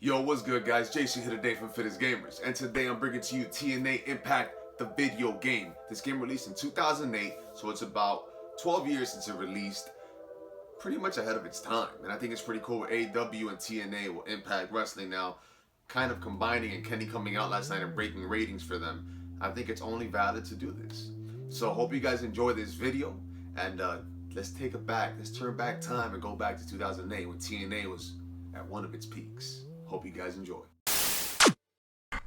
Yo, what's good, guys? Jason here today from Fittest Gamers, and today I'm bringing to you TNA Impact, the video game. This game released in 2008, so it's about 12 years since it released, pretty much ahead of its time. And I think it's pretty cool with AEW and TNA, with Impact Wrestling now kind of combining, and Kenny coming out last night and breaking ratings for them. I think it's only valid to do this. So hope you guys enjoy this video, and let's take it back. Let's turn back time and go back to 2008 when TNA was at one of its peaks. Hope you guys enjoy.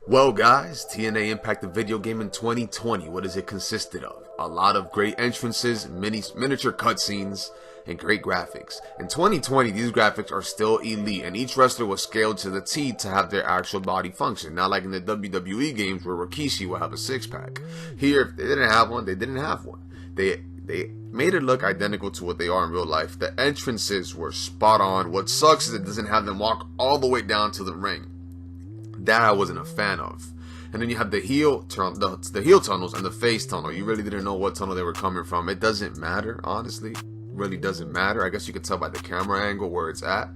Well guys, TNA Impact the video game in 2020, what does it consisted of? A lot of great entrances, miniature cutscenes, and great graphics. In 2020, these graphics are still elite, and each wrestler was scaled to the T to have their actual body function. Not like in the WWE games where Rikishi will have a six-pack. Here, if they didn't have one, they didn't have one. They made it look identical to what they are in real life. The entrances were spot on. What sucks is it doesn't have them walk all the way down to the ring. That I wasn't a fan of. And then you have the heel tunnels and the face tunnel. You really didn't know what tunnel they were coming from. It doesn't matter, honestly. It really doesn't matter. I guess you could tell by the camera angle where it's at.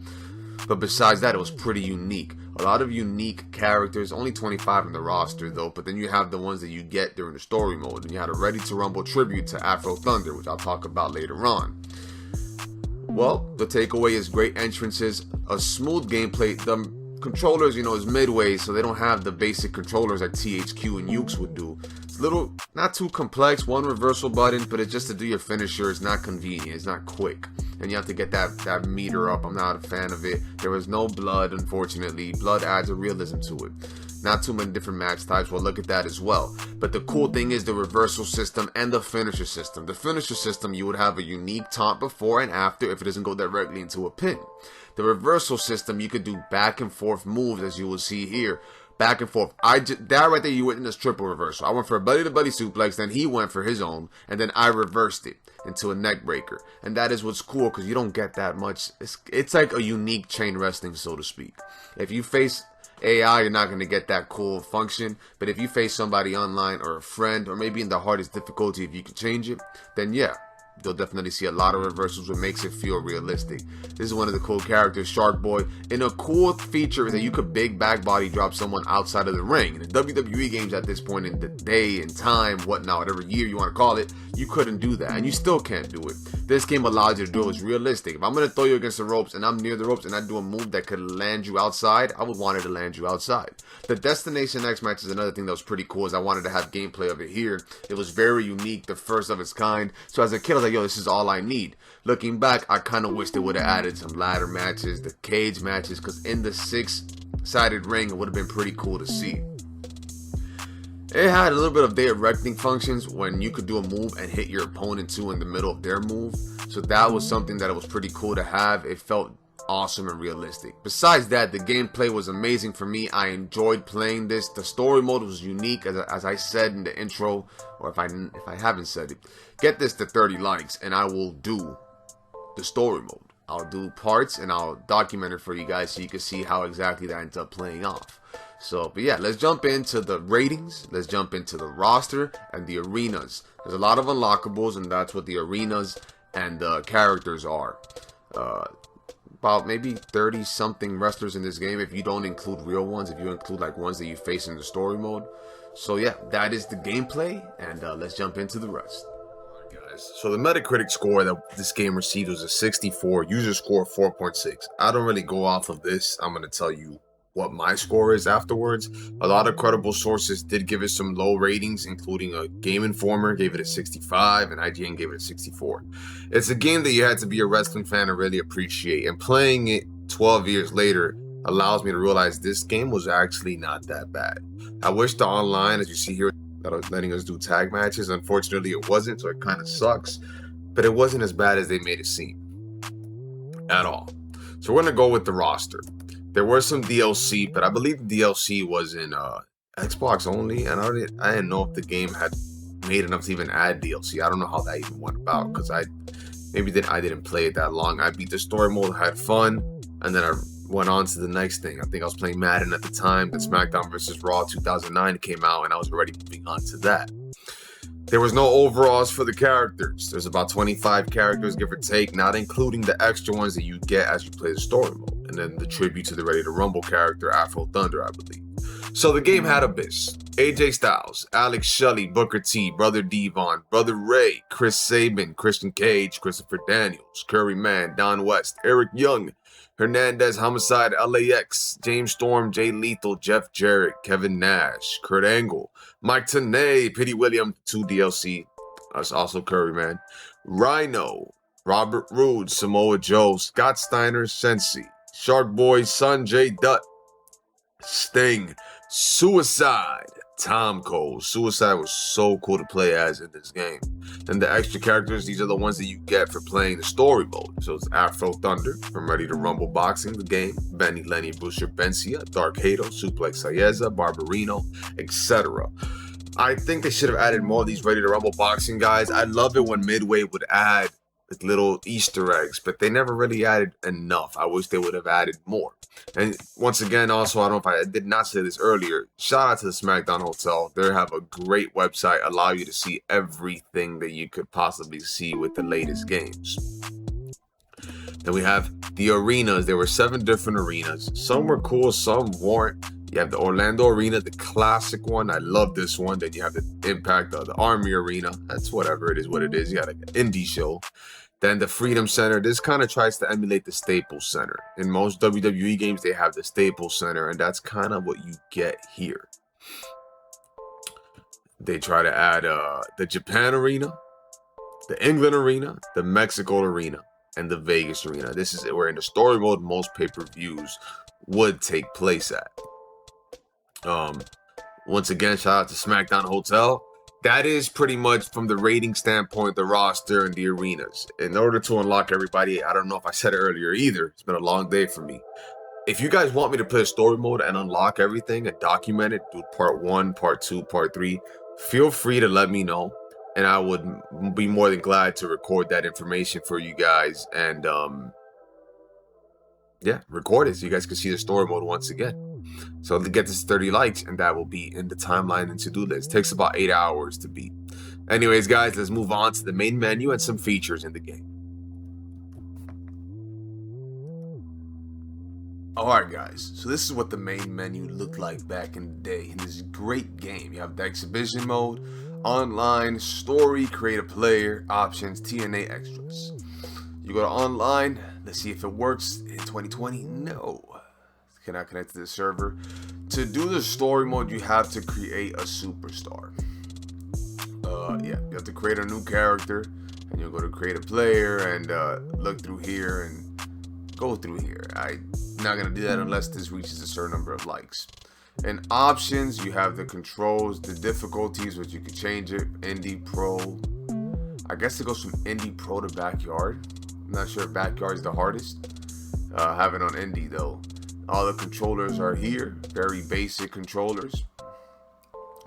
But besides that, it was pretty unique. A lot of unique characters, only 25 in the roster though, but then you have the ones that you get during the story mode. And you had a Ready to Rumble tribute to Afro Thunder, which I'll talk about later on. Well, the takeaway is great entrances, a smooth gameplay. The controllers, is midway, so they don't have the basic controllers like THQ and Ukes would do. It's a little, not too complex, one reversal button, but it's just to do your finisher. It's not convenient, it's not quick. And you have to get that meter up. I'm not a fan of it. There was no blood, unfortunately. Blood adds a realism to it. Not too many different match types. We'll look at that as well. But the cool thing is the reversal system and the finisher system. The finisher system, you would have a unique taunt before and after if it doesn't go directly into a pin. The reversal system, you could do back and forth moves, as you will see here. Back and forth. That right there, you witnessed triple reversal. I went for a belly-to-belly suplex, then he went for his own, and then I reversed it into a neck breaker. And that is what's cool, because you don't get that much. It's like a unique chain wrestling, so to speak. If you face AI, you're not going to get that cool function. But if you face somebody online or a friend, or maybe in the hardest difficulty, if you can change it, then yeah, you'll definitely see a lot of reversals, which makes it feel realistic. This is one of the cool characters, Shark Boy. And a cool feature is that you could big back body drop someone outside of the ring. In the WWE games at this point in the day and time, whatnot, whatever year you want to call it, you couldn't do that. And you still can't do it. This game allows you to do it. It's realistic. If I'm going to throw you against the ropes and I'm near the ropes and I do a move that could land you outside, I would want it to land you outside. The Destination X match is another thing that was pretty cool, is I wanted to have gameplay of it here. It was very unique, the first of its kind. So as a kid, I was like, yo, this is all I need. Looking back, I kind of wish they would have added some ladder matches, the cage matches, because in the six-sided ring, it would have been pretty cool to see. It had a little bit of directing functions when you could do a move and hit your opponent too in the middle of their move. So that was something that was pretty cool to have. It felt awesome and realistic. Besides that, the gameplay was amazing for me. I enjoyed playing this. The story mode was unique, as I said in the intro, or if I haven't said it. Get this to 30 likes and I will do the story mode. I'll do parts and I'll document it for you guys so you can see how exactly that ends up playing off. So, but yeah, let's jump into the ratings. Let's jump into the roster and the arenas. There's a lot of unlockables, and that's what the arenas and the characters are. About maybe 30 something wrestlers in this game if you don't include real ones, if you include like ones that you face in the story mode. So yeah, that is the gameplay, and let's jump into the rest. Alright guys, so the Metacritic score that this game received was a 64, user score 4.6. I don't really go off of this. I'm going to tell you what my score is afterwards. A lot of credible sources did give it some low ratings, including a Game Informer gave it a 65 and IGN gave it a 64. It's a game that you had to be a wrestling fan to really appreciate, and playing it 12 years later allows me to realize this game was actually not that bad. I wish the online, as you see here, that was letting us do tag matches. Unfortunately, it wasn't, so it kind of sucks, but it wasn't as bad as they made it seem at all. So we're going to go with the roster. There were some DLC, but I believe the DLC was in Xbox only, and I didn't know if the game had made enough to even add DLC. I don't know how that even went about, because I didn't play it that long. I beat the story mode, had fun, and then I went on to the next thing. I think I was playing Madden at the time. Then SmackDown vs. Raw 2009 came out, and I was already moving on to that. There was no overalls for the characters. There's about 25 characters, give or take, not including the extra ones that you get as you play the story mode. and then the tribute to the Ready to Rumble character, Afro Thunder, I believe. So the game had Abyss, AJ Styles, Alex Shelley, Booker T, Brother Devon, Brother Ray, Chris Sabin, Christian Cage, Christopher Daniels, Curry Man, Don West, Eric Young, Hernandez, Homicide, LAX, James Storm, Jay Lethal, Jeff Jarrett, Kevin Nash, Kurt Angle, Mike Tenay, Pity William, 2 DLC, that's also Curry Man, Rhino, Robert Roode, Samoa Joe, Scott Steiner, Sensi, Shark Boy, Sanjay Dutt, Sting, Suicide, Tom Cole. Suicide was so cool to play as in this game. And the extra characters, these are the ones that you get for playing the story mode. So it's Afro Thunder from Ready to Rumble Boxing, the game, Benny, Lenny, Booster, Bencia, Dark Hato, Suplex Sayeza, Barbarino, etc. I think they should have added more of these Ready to Rumble Boxing guys. I love it when Midway would add little Easter eggs, but they never really added enough. I wish they would have added more. And once again, also, I don't know if I did not say this earlier, shout out to the SmackDown Hotel. They have a great website, allow you to see everything that you could possibly see with the latest games. Then we have the arenas. There were 7 different arenas. Some were cool, some weren't. You have the Orlando Arena, the classic one. I love this one. Then you have the Impact of the Army Arena. That's whatever, it is what it is. You got an indie show. Then the Freedom Center. This kind of tries to emulate the Staples Center. In most WWE games, they have the Staples Center, and that's kind of what you get here. They try to add the Japan Arena, the England Arena, the Mexico Arena, and the Vegas Arena. This is where in the story mode, most pay-per-views would take place at. Once again, shout out to SmackDown Hotel. That is pretty much from the rating standpoint, the roster and the arenas. In order to unlock everybody, I don't know if I said it earlier either. It's been a long day for me. If you guys want me to play a story mode and unlock everything and document it, do part 1, part 2, part 3, feel free to let me know. And I would be more than glad to record that information for you guys and record it so you guys can see the story mode once again. So to get this 30 likes, and that will be in the timeline and to-do list. It takes about 8 hours to beat. Anyways, guys, let's move on to the main menu and some features in the game. Alright guys, so this is what the main menu looked like back in the day in this great game. You have the exhibition mode, online, story, create a player, options, TNA extras. You go to online, let's see if it works in 2020. No. Cannot connect to the server. To do the story mode, you have to create a superstar. You have to create a new character, and you'll go to create a player and look through here and go through here. I'm not gonna do that unless this reaches a certain number of likes. In options, you have the controls, the difficulties, which you can change it. Indie, Pro. I guess it goes from Indie, Pro to Backyard. I'm not sure if Backyard is the hardest. I have it on Indie though. All the controllers are here, very basic controllers.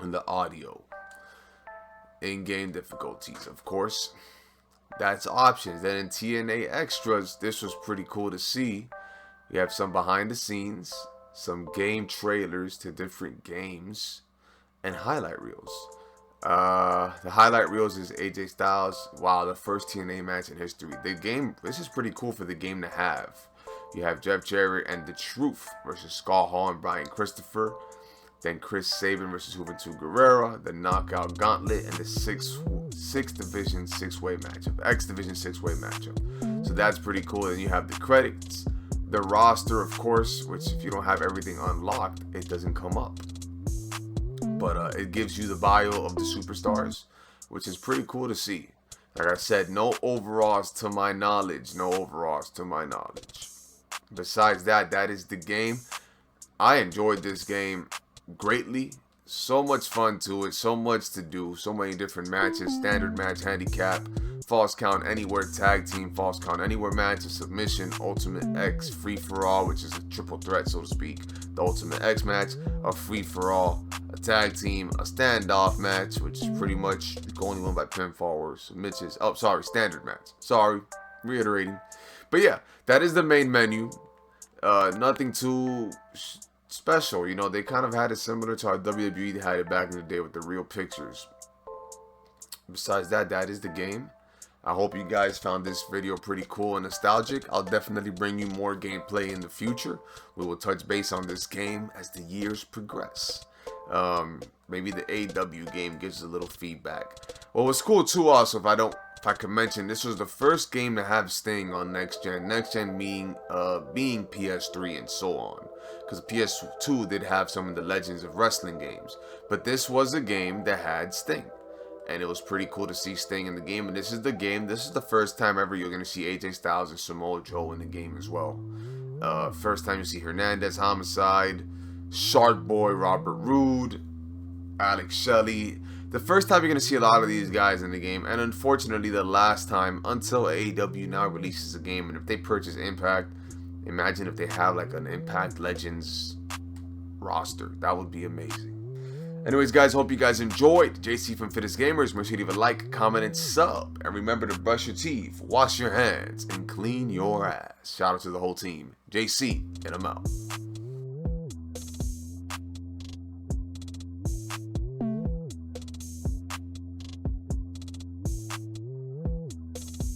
And the audio. In-game difficulties, of course. That's options. Then in TNA extras, this was pretty cool to see. You have some behind the scenes, some game trailers to different games, and highlight reels. The highlight reels is AJ Styles. Wow, the first TNA match in history. The game, this is pretty cool for the game to have. You have Jeff Jarrett and The Truth versus Scott Hall and Brian Christopher. Then Chris Sabin versus Juventud Guerrera. The Knockout Gauntlet and the X Division 6-way matchup. So that's pretty cool. And you have the credits. The roster, of course, which if you don't have everything unlocked, it doesn't come up. But it gives you the bio of the superstars, which is pretty cool to see. Like I said, no overalls to my knowledge. Besides that, that is the game. I enjoyed this game greatly. So much fun to it. So much to do. So many different matches. Standard match, handicap, false count anywhere, tag team, false count anywhere match, a submission, Ultimate X, free for all, which is a triple threat, so to speak. The Ultimate X match, a free for all, a tag team, a standoff match, which is pretty much only won by pinfall or submissions. Oh, sorry, standard match. Sorry, reiterating. But yeah, that is the main menu. Nothing too special. You know, they kind of had it similar to how WWE had it back in the day with the real pictures. Besides that, that is the game. I hope you guys found this video pretty cool and nostalgic. I'll definitely bring you more gameplay in the future. We will touch base on this game as the years progress. Maybe the AW game gives a little feedback. Well, what's cool too also, if I could mention, this was the first game to have Sting on next gen being PS3 and so on. Because PS2 did have some of the Legends of Wrestling games. But this was a game that had Sting. And it was pretty cool to see Sting in the game. And this is the first time ever you're going to see AJ Styles and Samoa Joe in the game as well. First time you see Hernandez, Homicide, Shark Boy, Robert Roode, Alex Shelley. The first time you're going to see a lot of these guys in the game. And unfortunately, the last time until AEW now releases a game. And if they purchase Impact, imagine if they have like an Impact Legends roster. That would be amazing. Anyways, guys, hope you guys enjoyed. JC from Fittest Gamers. Make sure you leave a like, comment, and sub. And remember to brush your teeth, wash your hands, and clean your ass. Shout out to the whole team. JC, and I'm out.